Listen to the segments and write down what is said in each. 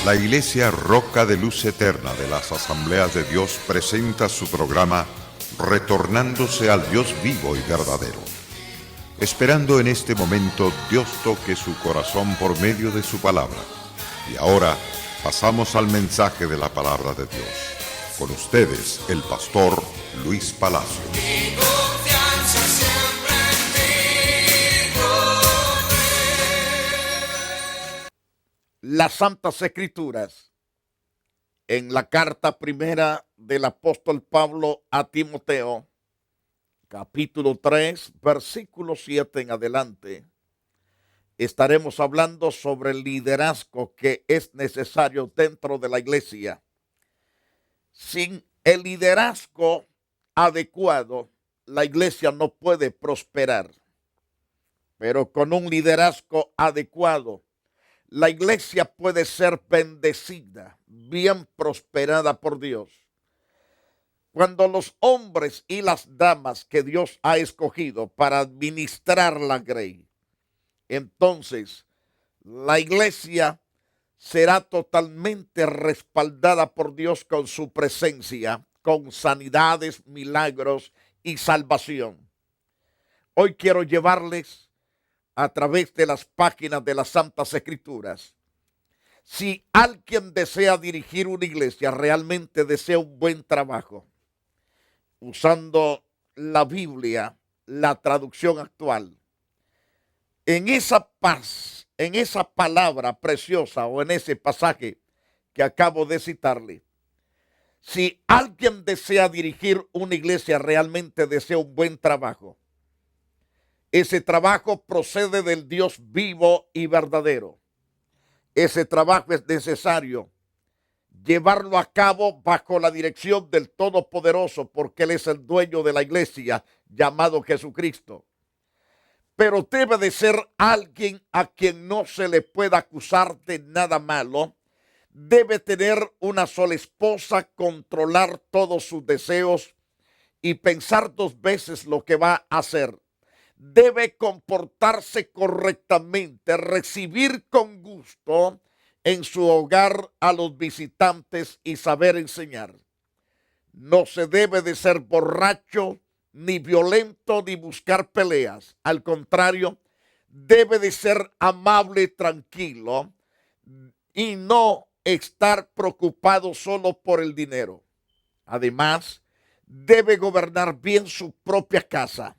La Iglesia Roca de Luz Eterna de las Asambleas de Dios presenta su programa Retornándose al Dios vivo y verdadero. Esperando en este momento Dios toque su corazón por medio de su palabra. Y ahora pasamos al mensaje de la palabra de Dios. Con ustedes, el pastor Luis Palacio. Mi confianza siempre en ti. Las Santas Escrituras, en la carta primera del apóstol Pablo a Timoteo, capítulo 3, versículo 7 en adelante, estaremos hablando sobre el liderazgo que es necesario dentro de la iglesia. Sin el liderazgo adecuado, la iglesia no puede prosperar. Pero con un liderazgo adecuado, la iglesia puede ser bendecida, bien prosperada por Dios. Cuando los hombres y las damas que Dios ha escogido para administrar la grey, entonces la iglesia será totalmente respaldada por Dios con su presencia, con sanidades, milagros y salvación. Hoy quiero llevarles a través de las páginas de las Santas Escrituras. Si alguien desea dirigir una iglesia, realmente desea un buen trabajo, usando la Biblia, la traducción actual, en esa palabra preciosa o en ese pasaje que acabo de citarle, si alguien desea dirigir una iglesia, realmente desea un buen trabajo. Ese trabajo procede del Dios vivo y verdadero. Ese trabajo es necesario llevarlo a cabo bajo la dirección del Todopoderoso, porque Él es el dueño de la iglesia, llamado Jesucristo. Pero debe de ser alguien a quien no se le pueda acusar de nada malo. Debe tener una sola esposa, controlar todos sus deseos y pensar dos veces lo que va a hacer. Debe comportarse correctamente, recibir con gusto en su hogar a los visitantes y saber enseñar. No se debe de ser borracho, ni violento, ni buscar peleas. Al contrario, debe de ser amable y tranquilo y no estar preocupado solo por el dinero. Además, debe gobernar bien su propia casa,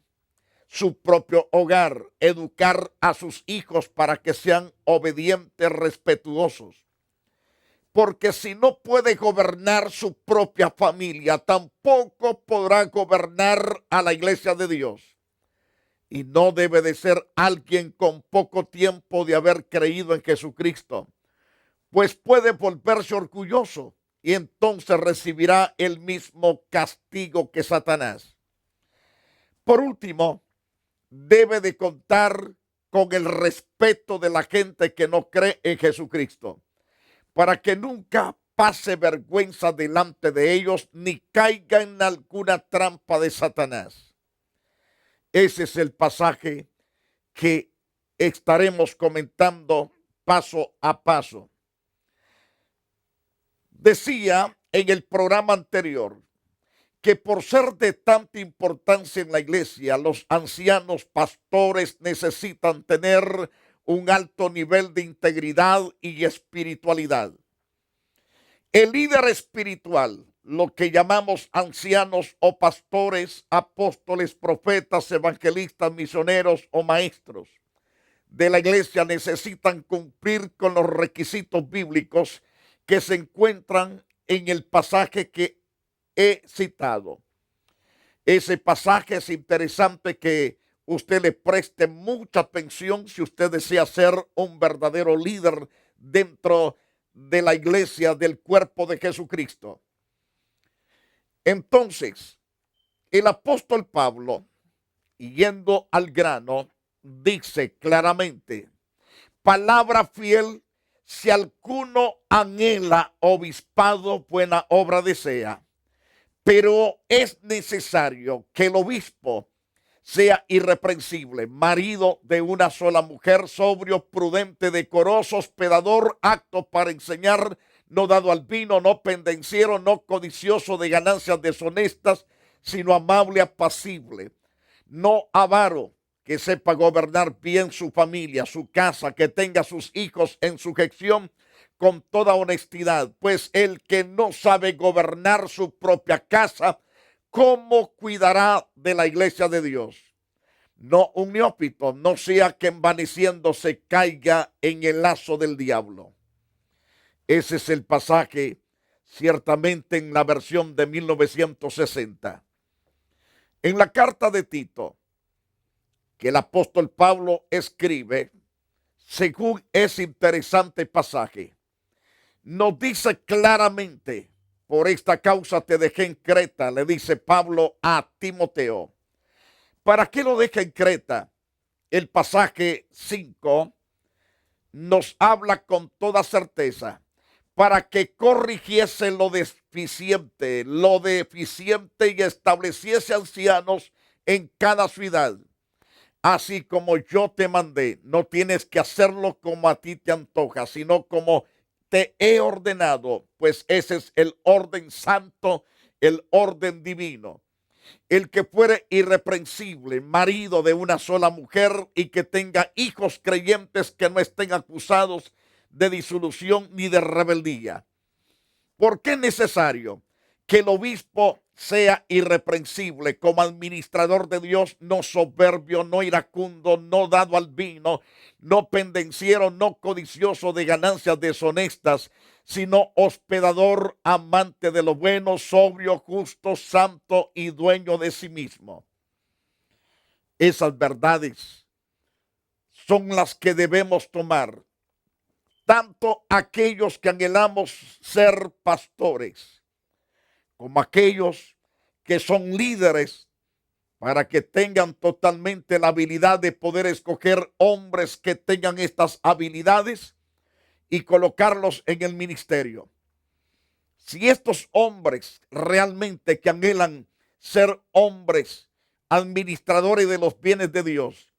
su propio hogar, educar a sus hijos para que sean obedientes, respetuosos. Porque si no puede gobernar su propia familia, tampoco podrá gobernar a la iglesia de Dios. Y no debe de ser alguien con poco tiempo de haber creído en Jesucristo, pues puede volverse orgulloso y entonces recibirá el mismo castigo que Satanás. Por último, debe de contar con el respeto de la gente que no cree en Jesucristo, para que nunca pase vergüenza delante de ellos ni caiga en alguna trampa de Satanás. Ese es el pasaje que estaremos comentando paso a paso. Decía en el programa anterior que por ser de tanta importancia en la iglesia, los ancianos pastores necesitan tener un alto nivel de integridad y espiritualidad. El líder espiritual, lo que llamamos ancianos o pastores, apóstoles, profetas, evangelistas, misioneros o maestros de la iglesia, necesitan cumplir con los requisitos bíblicos que se encuentran en el pasaje que he citado. Ese pasaje es interesante que usted le preste mucha atención si usted desea ser un verdadero líder dentro de la iglesia del cuerpo de Jesucristo. Entonces, el apóstol Pablo, yendo al grano, dice claramente: palabra fiel, si alguno anhela obispado, buena obra desea. Pero es necesario que el obispo sea irreprensible, marido de una sola mujer, sobrio, prudente, decoroso, hospedador, apto para enseñar, no dado al vino, no pendenciero, no codicioso de ganancias deshonestas, sino amable, apacible, no avaro, que sepa gobernar bien su familia, su casa, que tenga a sus hijos en sujeción con toda honestidad, pues el que no sabe gobernar su propia casa, ¿cómo cuidará de la iglesia de Dios? No un neófito, no sea que envaneciéndose caiga en el lazo del diablo. Ese es el pasaje, ciertamente en la versión de 1960. En la carta de Tito, que el apóstol Pablo escribe, según ese interesante pasaje, nos dice claramente: por esta causa te dejé en Creta, le dice Pablo a Timoteo. ¿Para qué lo deja en Creta? El pasaje 5 nos habla con toda certeza para que corrigiese lo deficiente y estableciese ancianos en cada ciudad. Así como yo te mandé, no tienes que hacerlo como a ti te antoja, sino como te he ordenado, pues ese es el orden santo, el orden divino. El que fuere irreprensible, marido de una sola mujer y que tenga hijos creyentes que no estén acusados de disolución ni de rebeldía. ¿Por qué es necesario que el obispo sea irreprensible como administrador de Dios, no soberbio, no iracundo, no dado al vino, no pendenciero, no codicioso de ganancias deshonestas, sino hospedador, amante de lo bueno, sobrio, justo, santo y dueño de sí mismo? Esas verdades son las que debemos tomar, tanto aquellos que anhelamos ser pastores, como aquellos que son líderes, para que tengan totalmente la habilidad de poder escoger hombres que tengan estas habilidades y colocarlos en el ministerio. Si estos hombres realmente que anhelan ser hombres administradores de los bienes de Dios,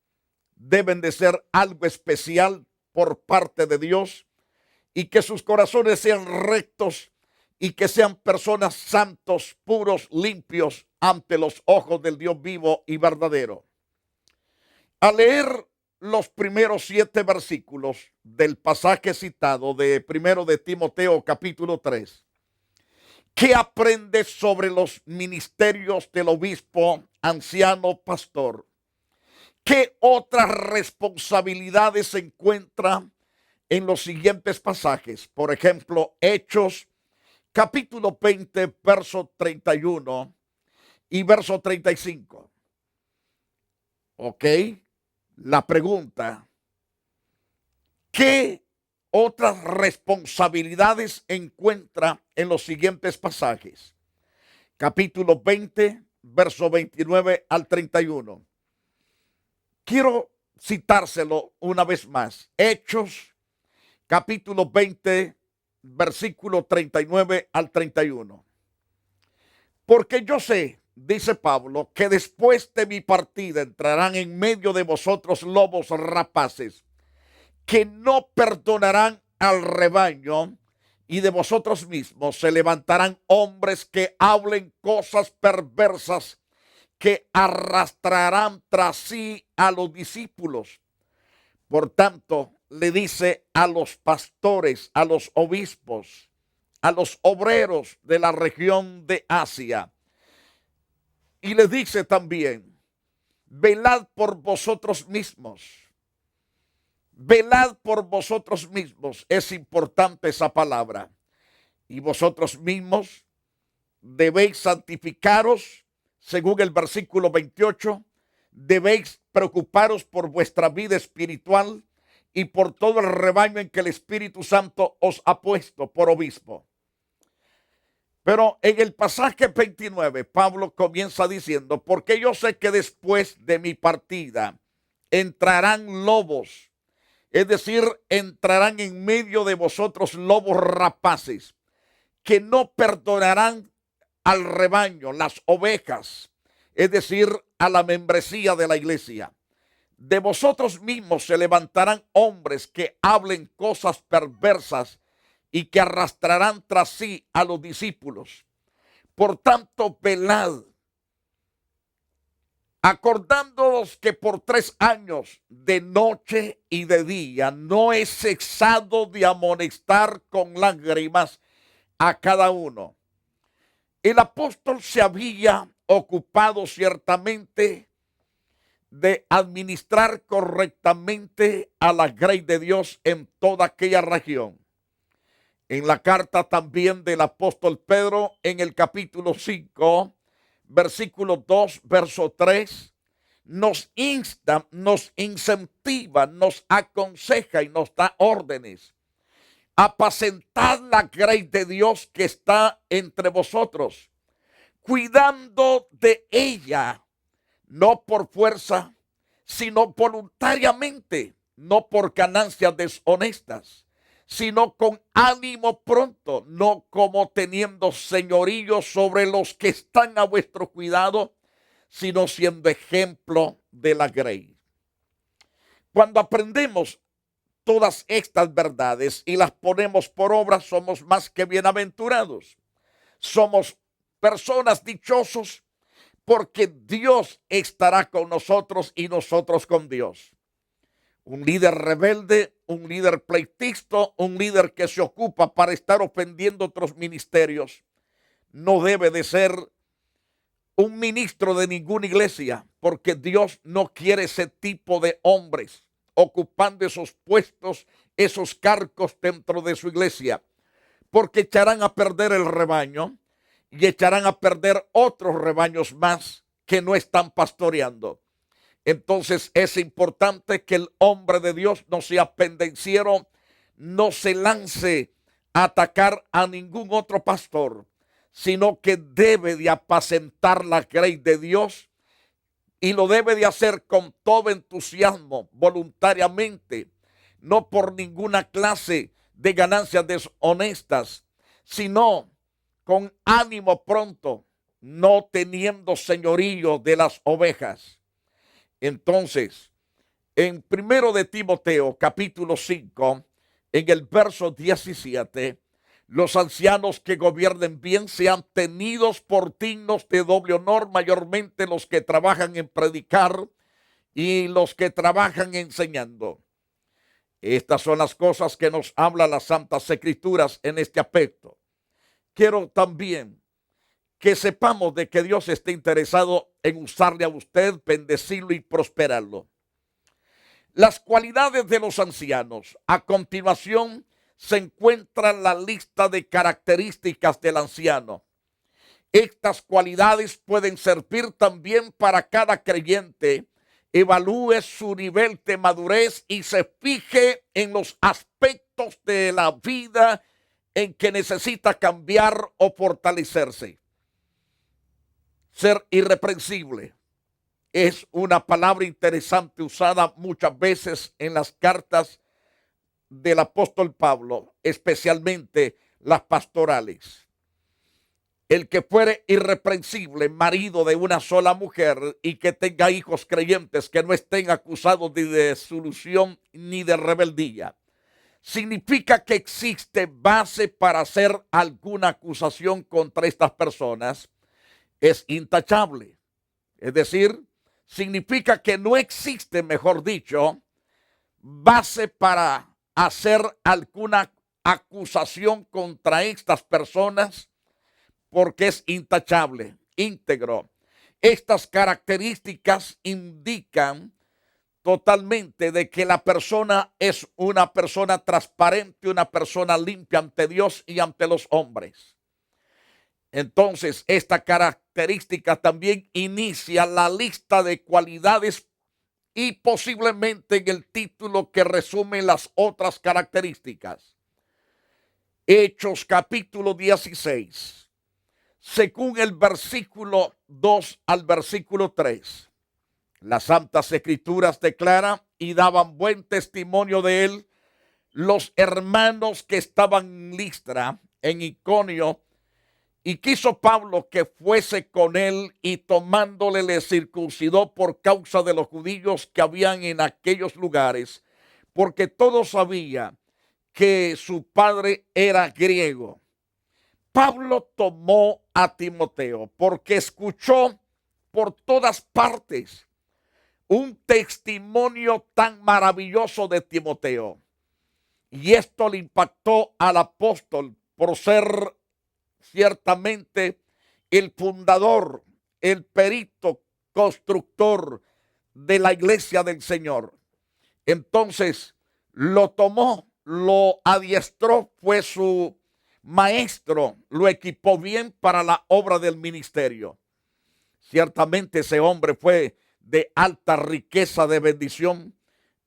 deben de ser algo especial por parte de Dios, y que sus corazones sean rectos y que sean personas santos, puros, limpios ante los ojos del Dios vivo y verdadero. Al leer los primeros 7 versículos del pasaje citado de 1 de Timoteo capítulo 3, ¿qué aprendes sobre los ministerios del obispo, anciano, pastor? ¿Qué otras responsabilidades se encuentran en los siguientes pasajes? Por ejemplo, Hechos capítulo 20, verso 31 y verso 35. Ok, la pregunta: ¿qué otras responsabilidades encuentra en los siguientes pasajes? Capítulo 20, verso 29 al 31. Quiero citárselo una vez más. Hechos capítulo 20, versículo 39 al 31. Porque yo sé, dice Pablo, que después de mi partida entrarán en medio de vosotros lobos rapaces, que no perdonarán al rebaño, y de vosotros mismos se levantarán hombres que hablen cosas perversas, que arrastrarán tras sí a los discípulos. Por tanto, le dice a los pastores, a los obispos, a los obreros de la región de Asia, y le dice también: velad por vosotros mismos. Velad por vosotros mismos. Es importante esa palabra. Y vosotros mismos debéis santificaros, según el versículo 28, debéis preocuparos por vuestra vida espiritual y por todo el rebaño en que el Espíritu Santo os ha puesto por obispo. Pero en el pasaje 29, Pablo comienza diciendo: porque yo sé que después de mi partida entrarán lobos, es decir, entrarán en medio de vosotros lobos rapaces, que no perdonarán al rebaño, las ovejas, es decir, a la membresía de la iglesia. De vosotros mismos se levantarán hombres que hablen cosas perversas y que arrastrarán tras sí a los discípulos. Por tanto, velad, acordándoos que por 3 años, de noche y de día, no he cesado de amonestar con lágrimas a cada uno. El apóstol se había ocupado ciertamente de administrar correctamente a la grey de Dios en toda aquella región. En la carta también del apóstol Pedro, en el capítulo 5, versículo 2, verso 3, nos insta, nos incentiva, nos aconseja y nos da órdenes. Apacentad la grey de Dios que está entre vosotros, cuidando de ella, no por fuerza, sino voluntariamente, no por ganancias deshonestas, sino con ánimo pronto, no como teniendo señorío sobre los que están a vuestro cuidado, sino siendo ejemplo de la grey. Cuando aprendemos todas estas verdades y las ponemos por obra, somos más que bienaventurados. Somos personas dichosos porque Dios estará con nosotros y nosotros con Dios. Un líder rebelde, un líder pleitista, un líder que se ocupa para estar ofendiendo otros ministerios, no debe de ser un ministro de ninguna iglesia, porque Dios no quiere ese tipo de hombres ocupando esos puestos, esos cargos dentro de su iglesia, porque echarán a perder el rebaño y echarán a perder otros rebaños más que no están pastoreando. Entonces es importante que el hombre de Dios no sea pendenciero, no se lance a atacar a ningún otro pastor, sino que debe de apacentar la grey de Dios y lo debe de hacer con todo entusiasmo, voluntariamente, no por ninguna clase de ganancias deshonestas, sino con ánimo pronto, no teniendo señorío de las ovejas. Entonces, en 1 de Timoteo, capítulo 5, en el verso 17, los ancianos que gobiernen bien sean tenidos por dignos de doble honor, mayormente los que trabajan en predicar y los que trabajan enseñando. Estas son las cosas que nos habla las Santas Escrituras en este aspecto. Quiero también que sepamos de que Dios está interesado en usarle a usted, bendecirlo y prosperarlo. Las cualidades de los ancianos. A continuación se encuentra la lista de características del anciano. Estas cualidades pueden servir también para cada creyente. Evalúe su nivel de madurez y se fije en los aspectos de la vida en que necesita cambiar o fortalecerse. Ser irreprensible es una palabra interesante usada muchas veces en las cartas del apóstol Pablo, especialmente las pastorales. El que fuere irreprensible, marido de una sola mujer y que tenga hijos creyentes que no estén acusados de desolución ni de rebeldía, significa que existe base para hacer alguna acusación contra estas personas. Es intachable. Es decir, significa que no existe, mejor dicho, base para hacer alguna acusación contra estas personas porque es intachable, íntegro. Estas características indican totalmente de que la persona es una persona transparente, una persona limpia ante Dios y ante los hombres. Entonces, esta característica también inicia la lista de cualidades y posiblemente en el título que resume las otras características. Hechos capítulo 16, según el versículo 2 al versículo 3. Las Santas Escrituras declaran y daban buen testimonio de él los hermanos que estaban en Listra, en Iconio Y quiso Pablo que fuese con él, y tomándole le circuncidó por causa de los judíos que habían en aquellos lugares, porque todos sabían que su padre era griego. Pablo tomó a Timoteo porque escuchó por todas partes un testimonio tan maravilloso de Timoteo. Y esto le impactó al apóstol por ser ciertamente el fundador, el perito constructor de la iglesia del Señor. Entonces lo tomó, lo adiestró, fue su maestro, lo equipó bien para la obra del ministerio. Ciertamente ese hombre fue de alta riqueza de bendición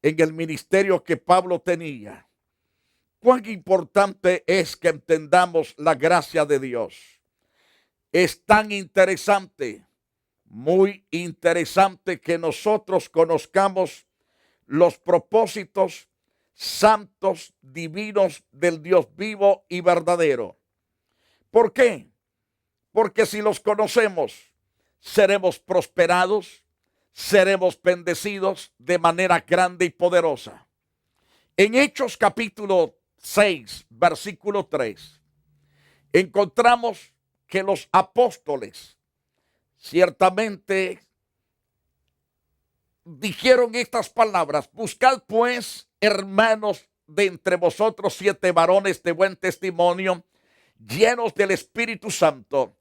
en el ministerio que Pablo tenía. Cuán importante es que entendamos la gracia de Dios. Es tan interesante, muy interesante, que nosotros conozcamos los propósitos santos, divinos del Dios vivo y verdadero. ¿Por qué? Porque si los conocemos, seremos prosperados, seremos bendecidos de manera grande y poderosa. En Hechos capítulo 6, versículo 3, encontramos que los apóstoles ciertamente dijeron estas palabras: buscad pues, hermanos, de entre vosotros 7 varones de buen testimonio, llenos del Espíritu Santo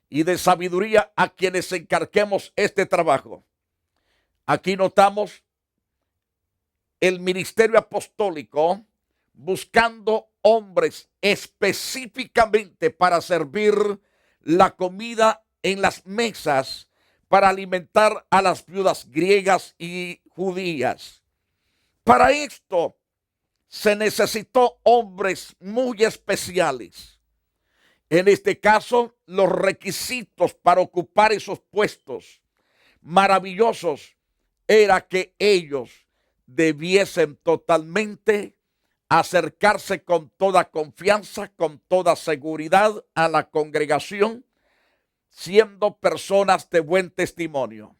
y de sabiduría, a quienes encarguemos este trabajo. Aquí notamos el ministerio apostólico buscando hombres específicamente para servir la comida en las mesas, para alimentar a las viudas griegas y judías. Para esto se necesitó hombres muy especiales. En este caso, los requisitos para ocupar esos puestos maravillosos era que ellos debiesen totalmente acercarse con toda confianza, con toda seguridad a la congregación, siendo personas de buen testimonio.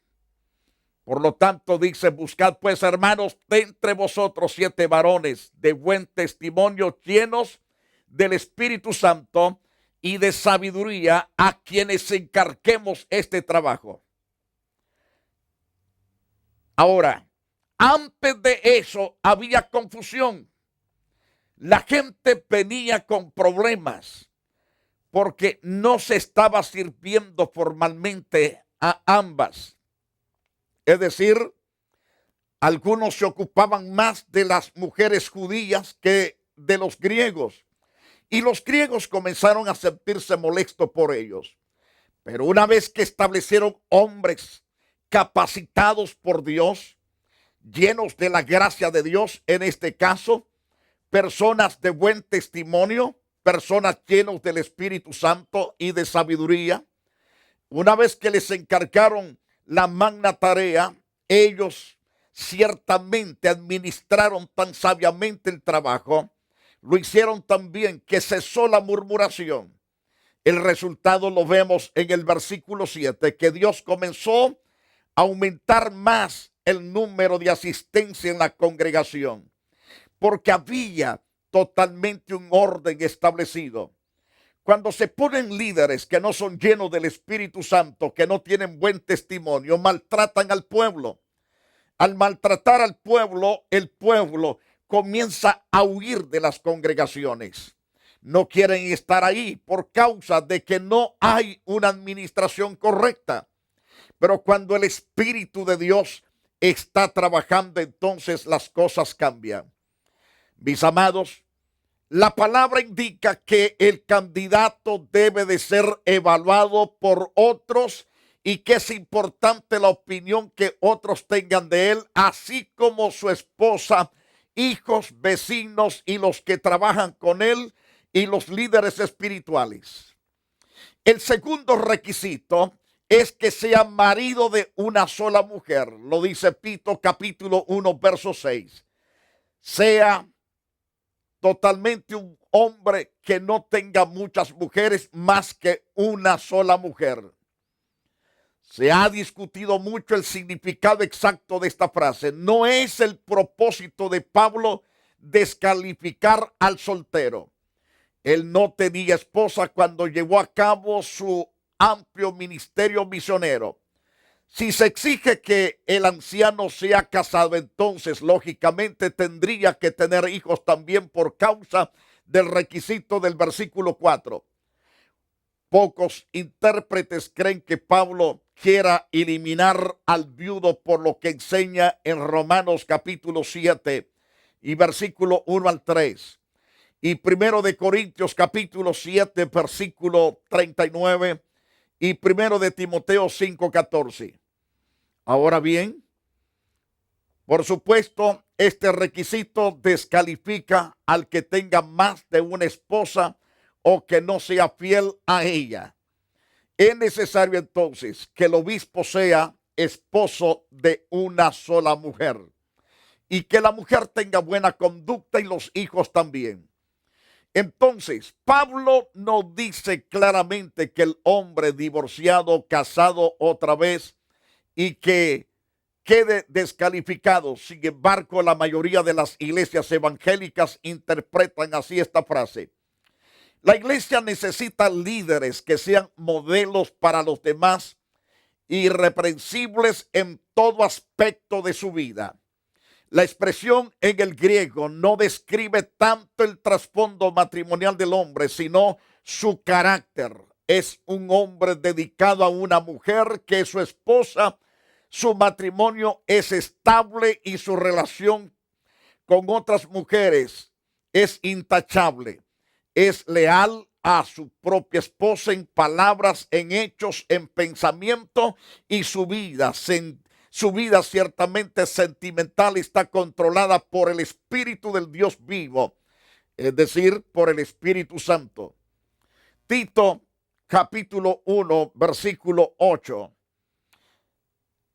Por lo tanto, dice: buscad pues, hermanos, de entre vosotros 7 varones de buen testimonio, llenos del Espíritu Santo y de sabiduría, a quienes encarguemos este trabajo. Ahora, antes de eso había confusión. La gente venía con problemas porque no se estaba sirviendo formalmente a ambas. Es decir, algunos se ocupaban más de las mujeres judías que de los griegos. Y los griegos comenzaron a sentirse molestos por ellos. Pero una vez que establecieron hombres capacitados por Dios, llenos de la gracia de Dios, en este caso, personas de buen testimonio, personas llenos del Espíritu Santo y de sabiduría, una vez que les encargaron la magna tarea, ellos ciertamente administraron tan sabiamente el trabajo, lo hicieron tan bien que cesó la murmuración. El resultado lo vemos en el versículo 7, que Dios comenzó a aumentar más el número de asistencia en la congregación, porque había totalmente un orden establecido. Cuando se ponen líderes que no son llenos del Espíritu Santo, que no tienen buen testimonio, maltratan al pueblo. Al maltratar al pueblo, el pueblo comienza a huir de las congregaciones. No quieren estar ahí por causa de que no hay una administración correcta. Pero cuando el Espíritu de Dios está trabajando, entonces las cosas cambian. Mis amados, la palabra indica que el candidato debe de ser evaluado por otros y que es importante la opinión que otros tengan de él, así como su esposa, hijos, vecinos y los que trabajan con él y los líderes espirituales. El segundo requisito es que sea marido de una sola mujer. Lo dice Tito capítulo 1, verso 6. Sea totalmente un hombre que no tenga muchas mujeres más que una sola mujer. Se ha discutido mucho el significado exacto de esta frase. No es el propósito de Pablo descalificar al soltero. Él no tenía esposa cuando llevó a cabo su amplio ministerio misionero. Si se exige que el anciano sea casado, entonces lógicamente tendría que tener hijos también por causa del requisito del versículo 4. Pocos intérpretes creen que Pablo quiera eliminar al viudo por lo que enseña en Romanos capítulo 7 y versículo 1 al 3. Y primero de Corintios capítulo 7 versículo 39 y primero de Timoteo 5:14. Ahora bien, por supuesto, este requisito descalifica al que tenga más de una esposa o que no sea fiel a ella. Es necesario entonces que el obispo sea esposo de una sola mujer y que la mujer tenga buena conducta y los hijos también. Entonces, Pablo nos dice claramente que el hombre divorciado, casado otra vez y que quede descalificado. Sin embargo, la mayoría de las iglesias evangélicas interpretan así esta frase. La iglesia necesita líderes que sean modelos para los demás, irreprensibles en todo aspecto de su vida. La expresión en el griego no describe tanto el trasfondo matrimonial del hombre, sino su carácter. Es un hombre dedicado a una mujer que es su esposa. Su matrimonio es estable y su relación con otras mujeres es intachable. Es leal a su propia esposa en palabras, en hechos, en pensamiento, y su vida ciertamente sentimental está controlada por el Espíritu del Dios vivo, es decir, por el Espíritu Santo. Tito capítulo 1 versículo 8.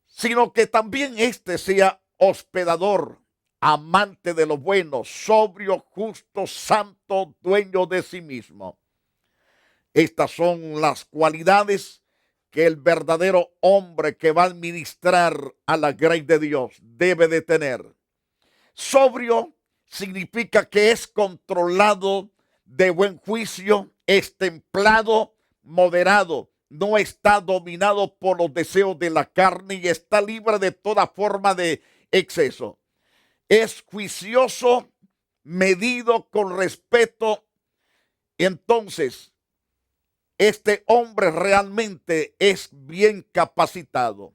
Sino que también éste sea hospedador, amante de lo bueno, sobrio, justo, santo, dueño de sí mismo. Estas son las cualidades que el verdadero hombre que va a administrar a la grey de Dios debe de tener. Sobrio significa que es controlado, de buen juicio, es templado, moderado, no está dominado por los deseos de la carne y está libre de toda forma de exceso. Es juicioso, medido, con respeto. Entonces, este hombre realmente es bien capacitado.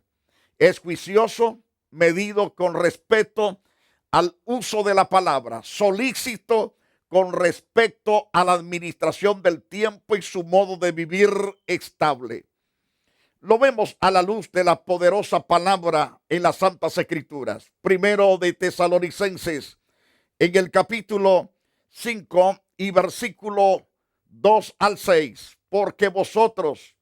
Es juicioso, medido, con respeto al uso de la palabra, solícito con respecto a la administración del tiempo y su modo de vivir estable. Lo vemos a la luz de la poderosa palabra en las Santas Escrituras. Primero de Tesalonicenses, en el capítulo 5 y versículo 2 al 6. Porque vosotros,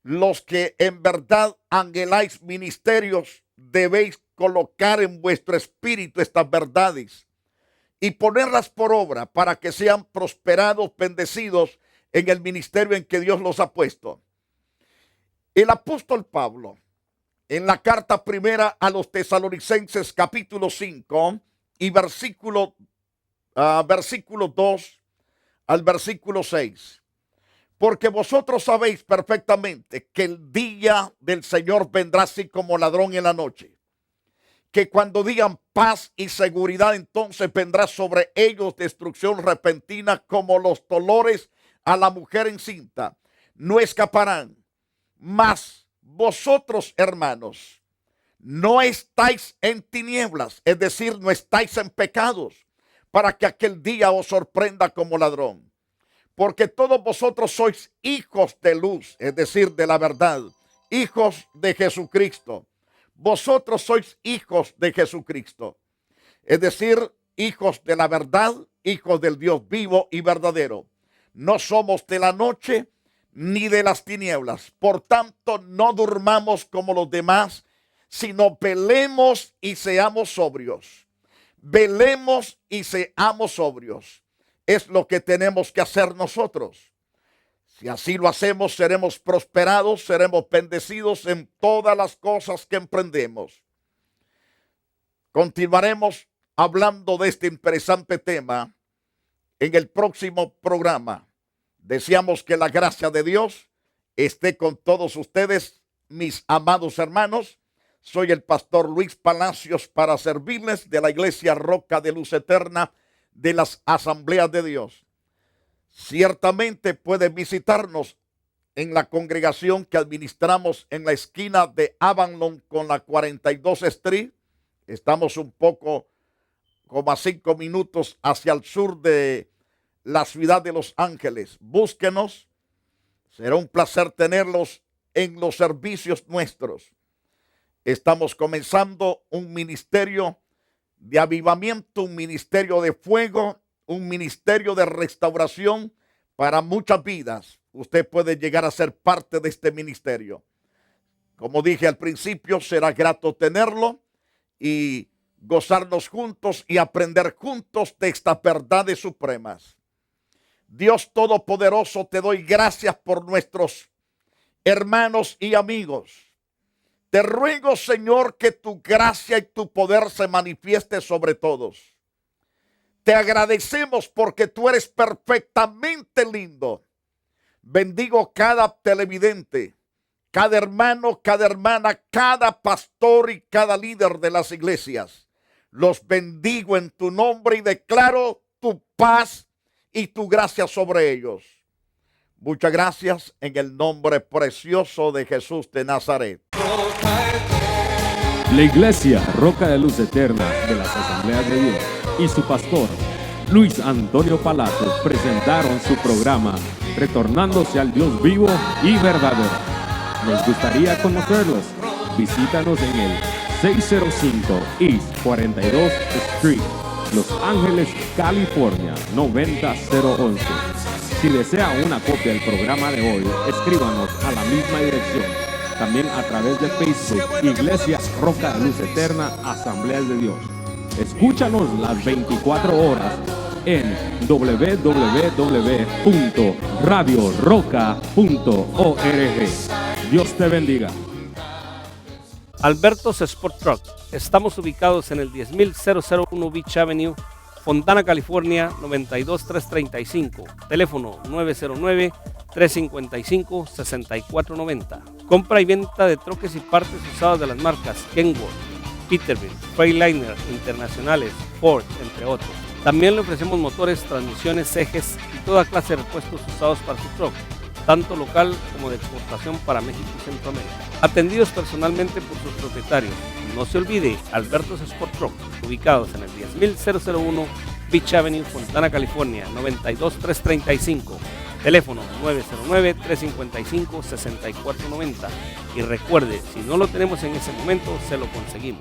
los que en verdad anheláis ministerios, debéis colocar en vuestro espíritu estas verdades y ponerlas por obra para que sean prosperados, bendecidos en el ministerio en que Dios los ha puesto. El apóstol Pablo, en la carta primera a los Tesalonicenses capítulo 5 y versículo 2 al versículo 6. Porque vosotros sabéis perfectamente que el día del Señor vendrá así como ladrón en la noche. Que cuando digan paz y seguridad, entonces vendrá sobre ellos destrucción repentina como los dolores a la mujer encinta. No escaparán. Mas vosotros, hermanos, no estáis en tinieblas, es decir, no estáis en pecados, para que aquel día os sorprenda como ladrón. Porque todos vosotros sois hijos de luz, es decir, de la verdad, hijos de Jesucristo. Vosotros sois hijos de Jesucristo, es decir, hijos de la verdad, hijos del Dios vivo y verdadero. No somos de la noche ni de las tinieblas. Por tanto, no durmamos como los demás, sino velemos y seamos sobrios. Velemos y seamos sobrios. es lo que tenemos que hacer nosotros. Si así lo hacemos, seremos prosperados, seremos bendecidos en todas las cosas que emprendemos. Continuaremos hablando de este interesante tema en el próximo programa. Deseamos que la gracia de Dios esté con todos ustedes, mis amados hermanos. Soy el pastor Luis Palacios para servirles de la Iglesia Roca de Luz Eterna de las Asambleas de Dios. Ciertamente puede visitarnos en la congregación que administramos en la esquina de Avalon con la 42 Street. Estamos un poco como a 5 minutos hacia el sur de la ciudad de Los Ángeles. Búsquenos. Será un placer tenerlos en los servicios nuestros. Estamos comenzando un ministerio de avivamiento, un ministerio de fuego, un ministerio de restauración para muchas vidas. Usted puede llegar a ser parte de este ministerio. Como dije al principio, será grato tenerlo y gozarnos juntos y aprender juntos de estas verdades supremas. Dios Todopoderoso, te doy gracias por nuestros hermanos y amigos. Te ruego, Señor, que tu gracia y tu poder se manifieste sobre todos. Te agradecemos porque tú eres perfectamente lindo. Bendigo cada televidente, cada hermano, cada hermana, cada pastor y cada líder de las iglesias. Los bendigo en tu nombre y declaro tu paz y tu gracia sobre ellos. Muchas gracias en el nombre precioso de Jesús de Nazaret. La Iglesia Roca de Luz Eterna de las Asambleas de Dios y su pastor Luis Antonio Palacios presentaron su programa Retornándose al Dios vivo y verdadero. Nos gustaría conocerlos. Visítanos en el 605 East 42 Street, Los Ángeles, California 90011. Si desea una copia del programa de hoy, escríbanos a la misma dirección. También a través de Facebook, Iglesia Roca de Luz Eterna, Asambleas de Dios. Escúchanos las 24 horas en www.radioroca.org. Dios te bendiga. Alberto's Sport Truck. Estamos ubicados en el 10001 Beach Avenue, Fontana, California 92335. Teléfono 909-355-6490. Compra y venta de troques y partes usadas de las marcas Kenworth, Peterbilt, Freightliner, Internacionales, Ford, entre otros. También le ofrecemos motores, transmisiones, ejes y toda clase de repuestos usados para su truck, tanto local como de exportación para México y Centroamérica. Atendidos personalmente por sus propietarios. No se olvide, Alberto's Sport Truck, ubicados en el 10001 Beach Avenue, Fontana, California 92335. Teléfono 909-355-6490. Y recuerde, si no lo tenemos en ese momento, se lo conseguimos.